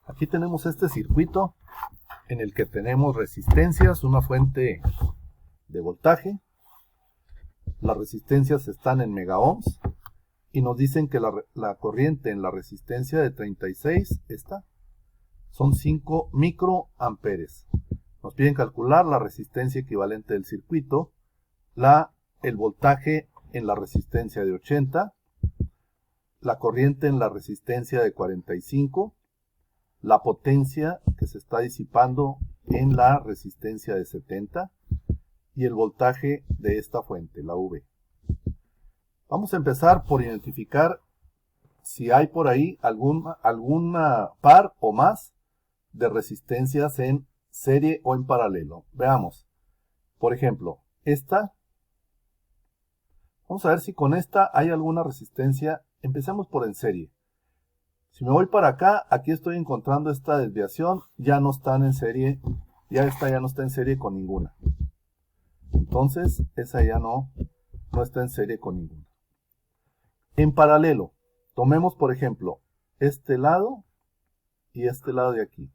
Aquí tenemos este circuito en el que tenemos resistencias, una fuente de voltaje. Las resistencias están en megaohms y nos dicen que la corriente en la resistencia de 36 son 5 microamperes. Nos piden calcular la resistencia equivalente del circuito, el voltaje en la resistencia de 80, la corriente en la resistencia de 45, la potencia que se está disipando en la resistencia de 70 y el voltaje de esta fuente, la V. Vamos a empezar por identificar si hay por ahí alguna par o más de resistencias en serie o en paralelo. Veamos, por ejemplo, esta. Vamos a ver si con esta hay alguna resistencia. Empecemos por en serie. Si me voy para acá, aquí estoy encontrando esta desviación, ya no están en serie, esta ya no está en serie con ninguna. Entonces, esa ya no está en serie con ninguna. En paralelo, tomemos por ejemplo, este lado y este lado de aquí.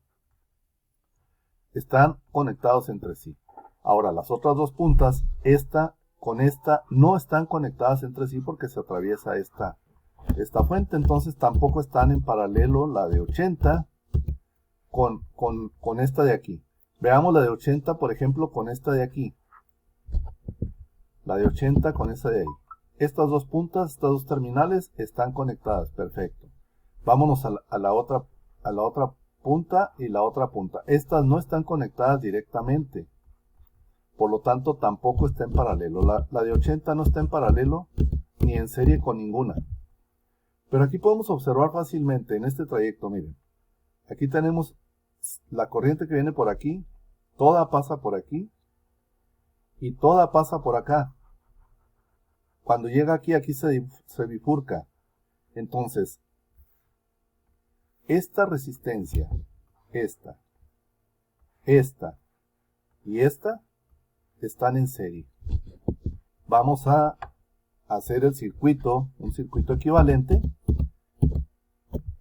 Están conectados entre sí. Ahora, las otras dos puntas, esta con esta, no están conectadas entre sí porque se atraviesa esta fuente, entonces tampoco están en paralelo la de 80 con esta de aquí. Veamos la de 80, por ejemplo, con esta de aquí. La de 80 con esta de ahí. Estas dos puntas, estas dos terminales están conectadas, perfecto. Vámonos a la otra punta y la otra punta. Estas no están conectadas directamente, por lo tanto tampoco está en paralelo. La de 80 no está en paralelo ni en serie con ninguna. Pero aquí podemos observar fácilmente en este trayecto, miren. Aquí tenemos la corriente que viene por aquí, toda pasa por aquí y toda pasa por acá. Cuando llega aquí, aquí se bifurca. Entonces, esta resistencia, esta y esta están en serie. Vamos a hacer el circuito, un circuito equivalente,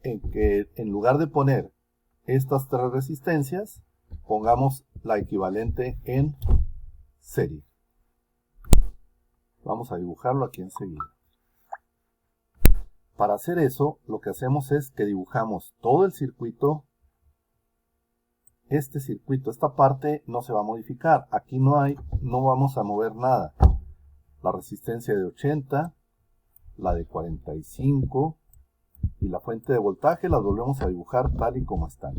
en que en lugar de poner estas tres resistencias, pongamos la equivalente en serie. Vamos a dibujarlo aquí enseguida. Para hacer eso, lo que hacemos es que dibujamos todo el circuito. Este circuito, esta parte no se va a modificar. Aquí no vamos a mover nada. La resistencia de 80, la de 45 y la fuente de voltaje las volvemos a dibujar tal y como están.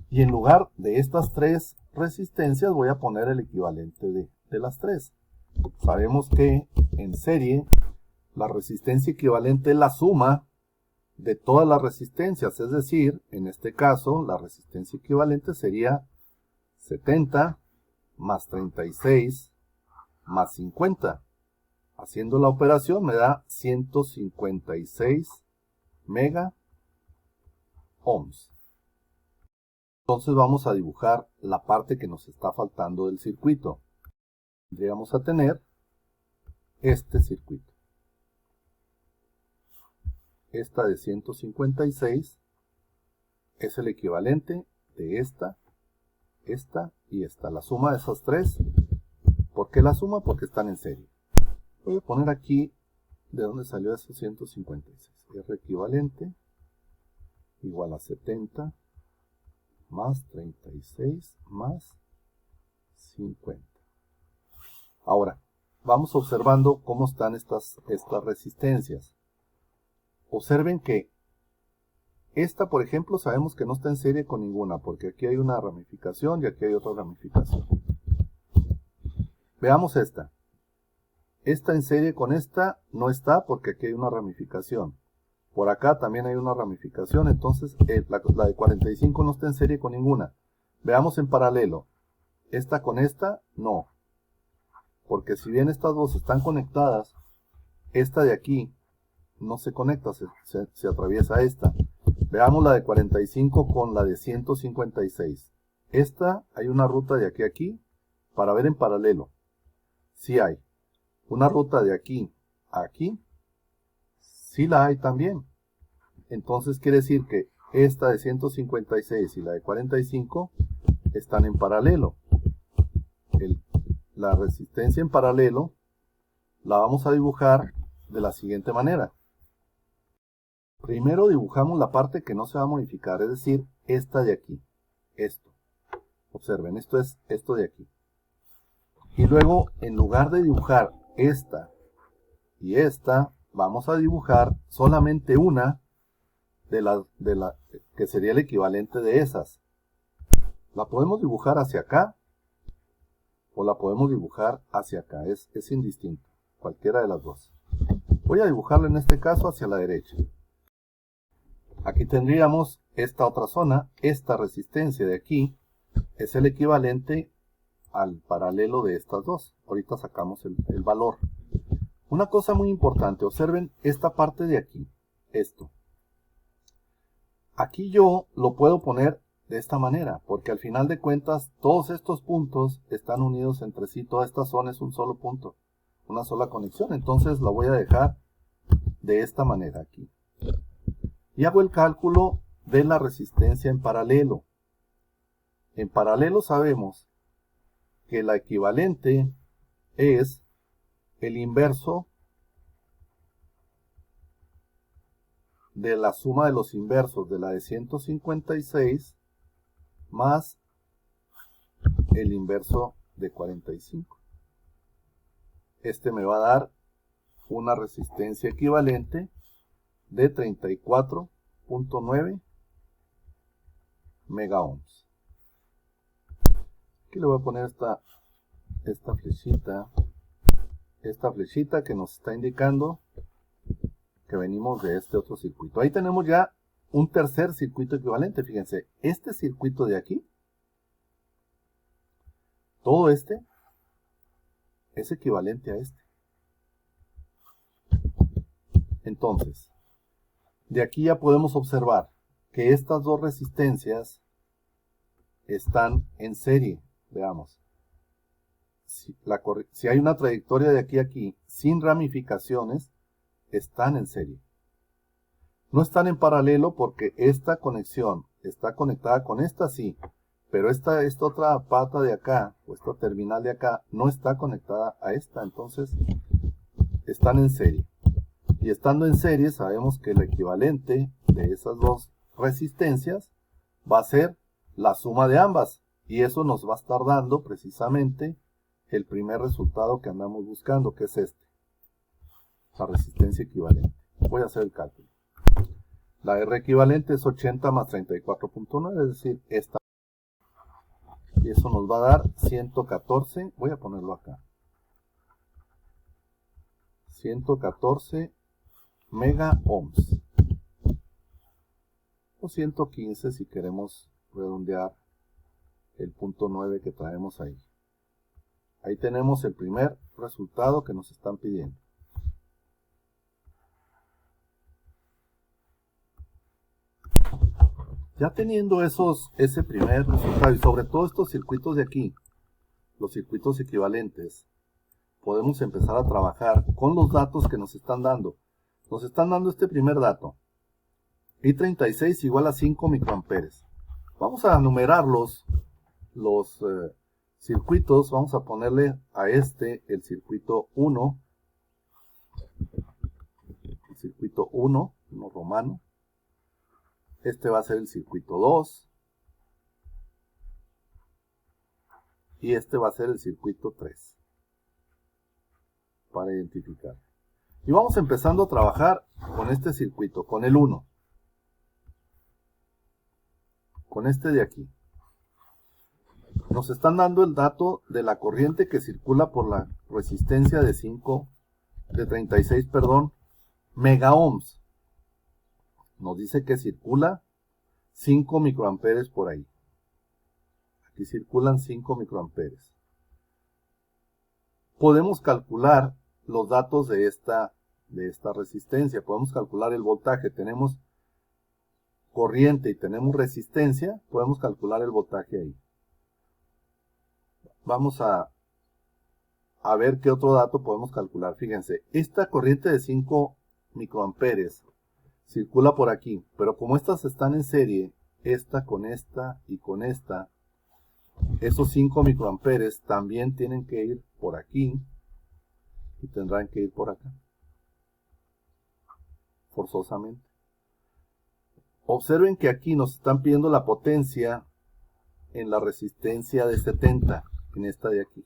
Y en lugar de estas tres resistencias voy a poner el equivalente de las tres. Sabemos que en serie la resistencia equivalente es la suma de todas las resistencias, es decir, en este caso la resistencia equivalente sería 70 más 36 más 50. Haciendo la operación me da 156 mega ohms. Entonces vamos a dibujar la parte que nos está faltando del circuito. Tendríamos a tener este circuito. Esta de 156 es el equivalente de esta y esta. La suma de esas tres. ¿Por qué la suma? Porque están en serie. Voy a poner aquí de dónde salió ese 156. R equivalente igual a 70 más 36 más 50. Ahora, vamos observando cómo están estas resistencias. Observen que esta, por ejemplo, sabemos que no está en serie con ninguna, porque aquí hay una ramificación y aquí hay otra ramificación. Veamos esta. Esta en serie con esta no está porque aquí hay una ramificación. Por acá también hay una ramificación, entonces la de 45 no está en serie con ninguna. Veamos en paralelo. Esta con esta, no. Porque si bien estas dos están conectadas, esta de aquí no se conecta, se atraviesa esta. Veamos la de 45 con la de 156. Esta hay una ruta de aquí a aquí para ver en paralelo. Sí hay. Una ruta de aquí a aquí, sí la hay también. Entonces quiere decir que esta de 156 y la de 45 están en paralelo. La resistencia en paralelo la vamos a dibujar de la siguiente manera. Primero dibujamos la parte que no se va a modificar, es decir, esta de aquí. Esto. Observen, esto es esto de aquí. Y luego, en lugar de dibujar esta y esta, vamos a dibujar solamente una que sería el equivalente de esas. La podemos dibujar hacia acá o la podemos dibujar hacia acá, es indistinto, cualquiera de las dos. Voy a dibujarla en este caso hacia la derecha. Aquí tendríamos esta otra zona, esta resistencia de aquí es el equivalente al paralelo de estas dos. Ahorita sacamos el valor. Una cosa muy importante, observen esta parte de aquí, esto. Aquí yo lo puedo poner de esta manera, porque al final de cuentas todos estos puntos están unidos entre sí, toda esta zona es un solo punto, una sola conexión, entonces la voy a dejar de esta manera aquí. Y hago el cálculo de la resistencia en paralelo. En paralelo sabemos que la equivalente es el inverso de la suma de los inversos de la de 156 más el inverso de 45. Este me va a dar una resistencia equivalente de 34.9 megaohms. Aquí le voy a poner esta flechita que nos está indicando que venimos de este otro circuito. Ahí tenemos ya un tercer circuito equivalente. Fíjense, este circuito de aquí, todo este es equivalente a este. Entonces, de aquí ya podemos observar que estas dos resistencias están en serie. Veamos. Si hay una trayectoria de aquí a aquí sin ramificaciones, están en serie. No están en paralelo porque esta conexión está conectada con esta, sí, pero esta otra pata de acá, o esta terminal de acá, no está conectada a esta, entonces están en serie. Y estando en serie, sabemos que el equivalente de esas dos resistencias va a ser la suma de ambas, y eso nos va a estar dando precisamente el primer resultado que andamos buscando, que es este. La resistencia equivalente. Voy a hacer el cálculo. La R equivalente es 80 más 34.9, es decir, esta. Y eso nos va a dar 114, voy a ponerlo acá. 114 mega ohms. O 115 si queremos redondear el punto 9 que traemos ahí. Ahí tenemos el primer resultado que nos están pidiendo. Ya teniendo ese primer resultado y sobre todo estos circuitos de aquí, los circuitos equivalentes, podemos empezar a trabajar con los datos que nos están dando. Nos están dando este primer dato. I36 igual a 5 microamperes. Vamos a numerar los circuitos. Vamos a ponerle a este el circuito 1. El circuito 1 romano. Este va a ser el circuito 2. Y este va a ser el circuito 3. Para identificar. Y vamos empezando a trabajar con este circuito, con el 1. Con este de aquí. Nos están dando el dato de la corriente que circula por la resistencia de 36 megaohms. Nos dice que circula 5 microamperes por ahí. Aquí circulan 5 microamperes. Podemos calcular los datos de esta resistencia. Podemos calcular el voltaje. Tenemos corriente y tenemos resistencia. Podemos calcular el voltaje ahí. Vamos a ver qué otro dato podemos calcular. Fíjense, esta corriente de 5 microamperes circula por aquí, pero como estas están en serie, esta con esta y con esta, esos 5 microamperes también tienen que ir por aquí y tendrán que ir por acá, forzosamente. Observen que aquí nos están pidiendo la potencia en la resistencia de 70, en esta de aquí.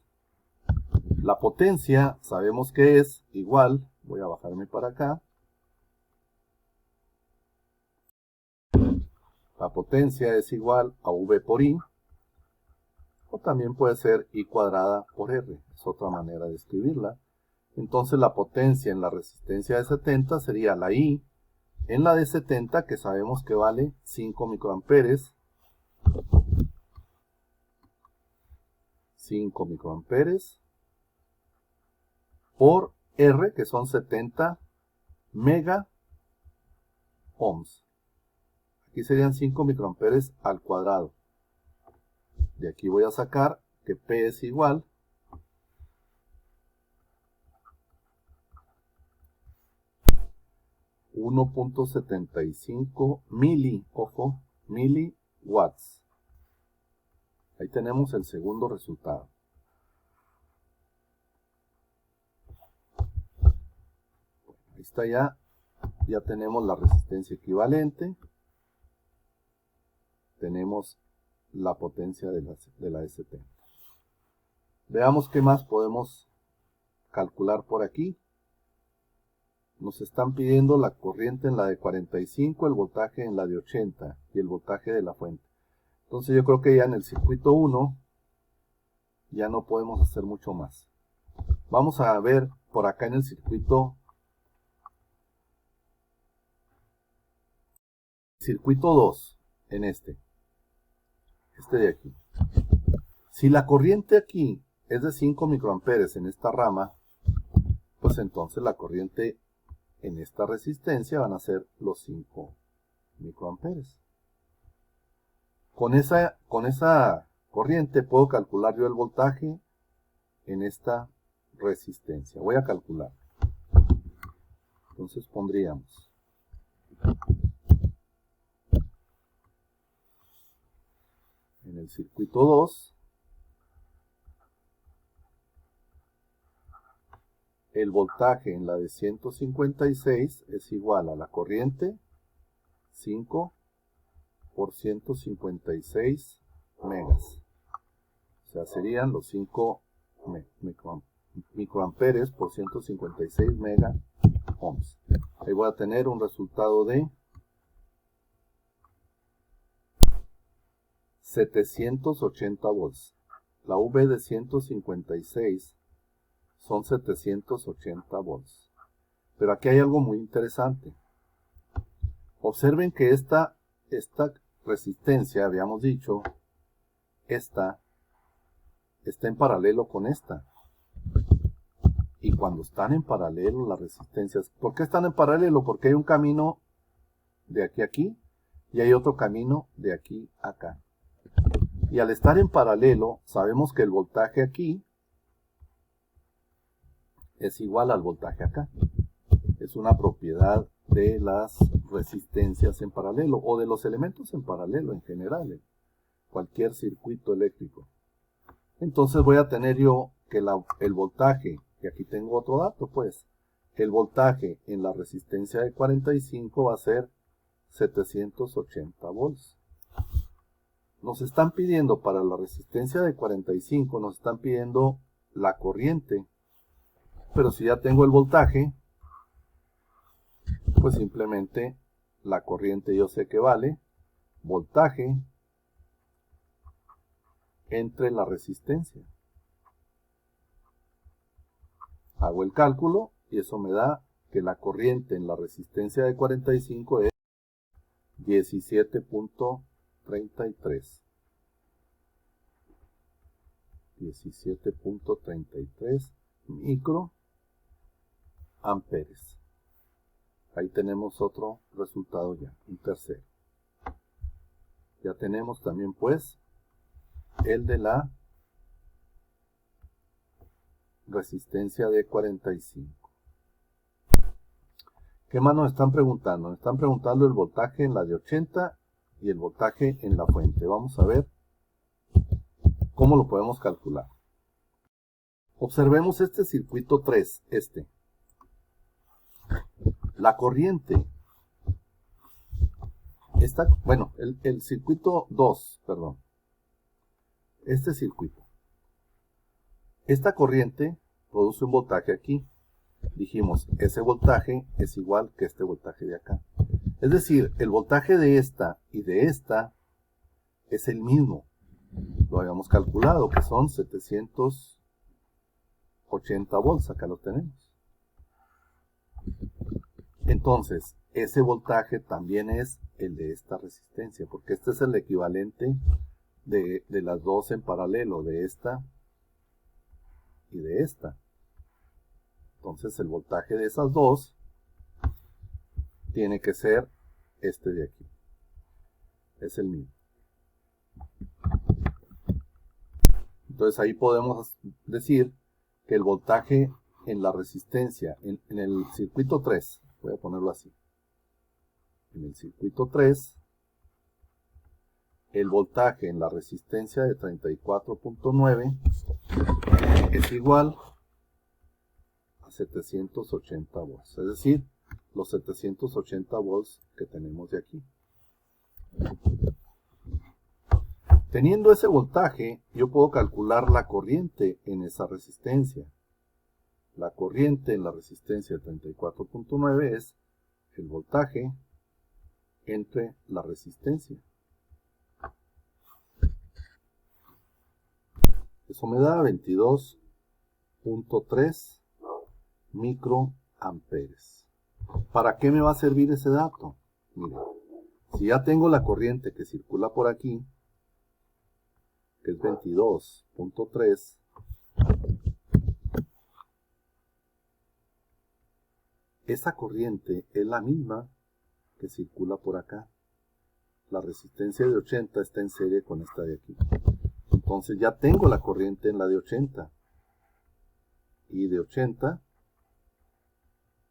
La potencia sabemos que es igual, voy a bajarme para acá, la potencia es igual a V por I, o también puede ser I cuadrada por R, es otra manera de escribirla. Entonces la potencia en la resistencia de 70 sería la I en la de 70, que sabemos que vale 5 microamperes, 5 microamperes, por R, que son 70 mega ohms. Aquí serían 5 microamperes al cuadrado. De aquí voy a sacar que P es igual a 1.75 miliwatts. Ahí tenemos el segundo resultado. Ahí está ya tenemos la resistencia equivalente. Tenemos la potencia de la E70. Veamos qué más podemos calcular por aquí. Nos están pidiendo la corriente en la de 45, el voltaje en la de 80 y el voltaje de la fuente. Entonces yo creo que ya en el circuito 1 ya no podemos hacer mucho más. Vamos a ver por acá en el circuito 2, en este de aquí. Si la corriente aquí es de 5 microamperes en esta rama, pues entonces la corriente en esta resistencia van a ser los 5 microamperes. Con esa corriente puedo calcular yo el voltaje en esta resistencia. Voy a calcular. Entonces pondríamos en el circuito 2 el voltaje en la de 156 es igual a la corriente 5 por 156 megas. O sea, serían los 5 microamperes por 156 mega ohms. Ahí voy a tener un resultado de 780 volts. La V de 156 son 780 volts. Pero aquí hay algo muy interesante. Observen que esta resistencia, habíamos dicho, esta está en paralelo con esta. Y cuando están en paralelo las resistencias, ¿por qué están en paralelo? Porque hay un camino de aquí a aquí y hay otro camino de aquí a acá. Y al estar en paralelo, sabemos que el voltaje aquí es igual al voltaje acá. Es una propiedad de las resistencias en paralelo o de los elementos en paralelo en general, cualquier circuito eléctrico. Entonces voy a tener yo que el voltaje, y aquí tengo otro dato, pues, el voltaje en la resistencia de 45 va a ser 780 volts. Nos están pidiendo para la resistencia de 45, nos están pidiendo la corriente. Pero si ya tengo el voltaje, pues simplemente la corriente yo sé que vale voltaje entre la resistencia. Hago el cálculo y eso me da que la corriente en la resistencia de 45 es 17.33. 17.33 microamperes. Ahí tenemos otro resultado ya, un tercero. Ya tenemos también pues el de la resistencia de 45. ¿Qué más nos están preguntando? Nos están preguntando el voltaje en la de 80 y el voltaje en la fuente. Vamos a ver cómo lo podemos calcular. Observemos este circuito 3, La corriente, el circuito 2, perdón. Este circuito. Esta corriente produce un voltaje aquí. Dijimos, ese voltaje es igual que este voltaje de acá. Es decir, el voltaje de esta y de esta es el mismo. Lo habíamos calculado, que son 780 volts. Acá lo tenemos. Entonces, ese voltaje también es el de esta resistencia, porque este es el equivalente de las dos en paralelo, de esta y de esta. Entonces, el voltaje de esas dos tiene que ser este de aquí. Es el mismo. Entonces, ahí podemos decir que el voltaje en la resistencia, en el circuito 3, voy a ponerlo así. En el circuito 3, el voltaje en la resistencia de 34.9 es igual a 780 volts. Es decir, los 780 volts que tenemos de aquí. Teniendo ese voltaje, yo puedo calcular la corriente en esa resistencia. La corriente en la resistencia de 34.9 es el voltaje entre la resistencia. Eso me da 22.3 microamperes. ¿Para qué me va a servir ese dato? Mira, si ya tengo la corriente que circula por aquí, que es 22.3, esa corriente es la misma que circula por acá. La resistencia de 80 está en serie con esta de aquí. Entonces ya tengo la corriente en la de 80. Y de 80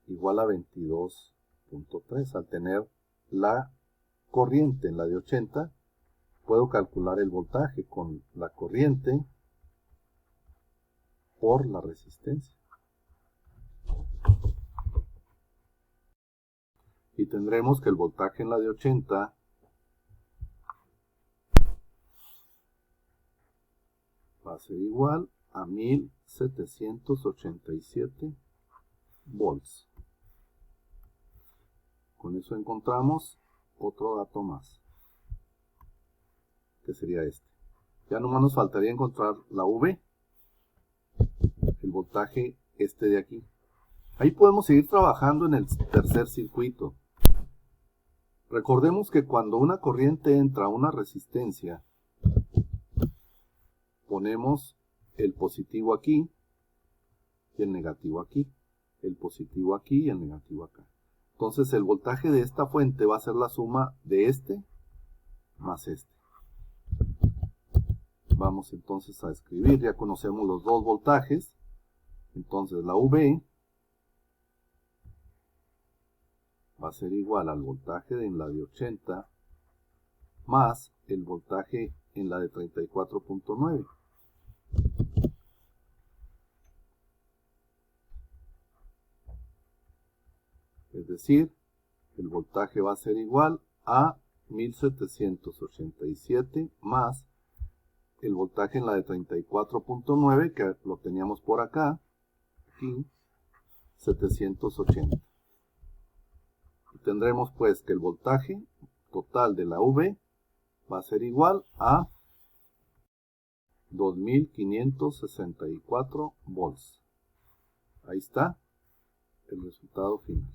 igual a 22.3. Al tener la corriente en la de 80, puedo calcular el voltaje con la corriente por la resistencia. Y tendremos que el voltaje en la de 80 va a ser igual a 1787 volts. Con eso encontramos otro dato más, que sería este. Ya nomás nos faltaría encontrar la V, el voltaje este de aquí. Ahí podemos seguir trabajando en el tercer circuito. Recordemos que cuando una corriente entra a una resistencia, ponemos el positivo aquí y el negativo aquí. El positivo aquí y el negativo acá. Entonces el voltaje de esta fuente va a ser la suma de este más este. Vamos entonces a escribir, ya conocemos los dos voltajes. Entonces la V va a ser igual al voltaje en la de 80 más el voltaje en la de 34.9. Es decir, el voltaje va a ser igual a 1787 más el voltaje en la de 34.9, que lo teníamos por acá, aquí, 780. Y tendremos pues que el voltaje total de la V va a ser igual a 2564 volts. Ahí está el resultado final.